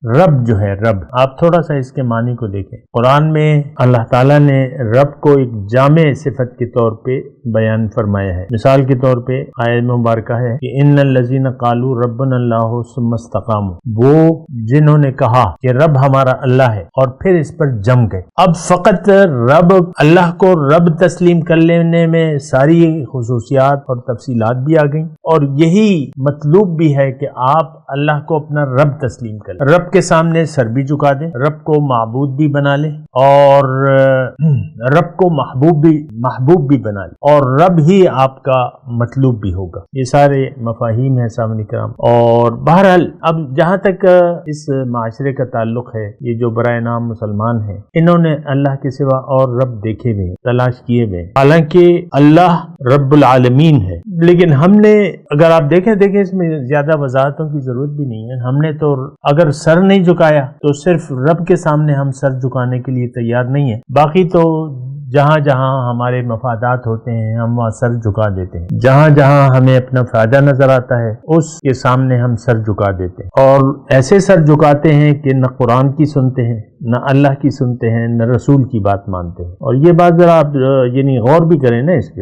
رب جو ہے رب، آپ تھوڑا سا اس کے معنی کو دیکھیں۔ قرآن میں اللہ تعالیٰ نے رب کو ایک جامع صفت کے طور پہ بیان فرمایا ہے۔ مثال کے طور پہ آیت مبارکہ ہے کہ ان الذین قالوا ربنا اللہ ثم استقاموا، وہ جنہوں نے کہا کہ رب ہمارا اللہ ہے اور پھر اس پر جم گئے۔ اب فقط رب، اللہ کو رب تسلیم کر لینے میں ساری خصوصیات اور تفصیلات بھی آ گئیں، اور یہی مطلوب بھی ہے کہ آپ اللہ کو اپنا رب تسلیم کر لیں، رب کے سامنے سر بھی جھکا دیں، رب کو معبود بھی بنا لیں، اور رب کو محبوب بھی بنا لیں، اور رب ہی آپ کا مطلوب بھی ہوگا۔ یہ سارے مفاہیم ہیں سامنے کرام۔ اور بہرحال اب جہاں تک اس معاشرے کا تعلق ہے، یہ جو برائے نام مسلمان ہیں، انہوں نے اللہ کے سوا اور رب دیکھے ہوئے ہیں، تلاش کیے ہوئے ہیں، حالانکہ اللہ رب العالمین ہے۔ لیکن ہم نے، اگر آپ دیکھیں اس میں زیادہ وضاحتوں کی ضرورت بھی نہیں ہے، ہم نے تو اگر سر نہیں جھکایا تو صرف رب کے سامنے ہم سر جھکانے کے لیے تیار نہیں ہیں، باقی تو جہاں جہاں ہمارے مفادات ہوتے ہیں ہم وہاں سر جھکا دیتے ہیں، جہاں جہاں ہمیں اپنا فائدہ نظر آتا ہے اس کے سامنے ہم سر جھکا دیتے ہیں، اور ایسے سر جھکاتے ہیں کہ نہ قرآن کی سنتے ہیں، نہ اللہ کی سنتے ہیں، نہ رسول کی بات مانتے ہیں۔ اور یہ بات ذرا آپ یعنی غور بھی کریں نا اس پہ۔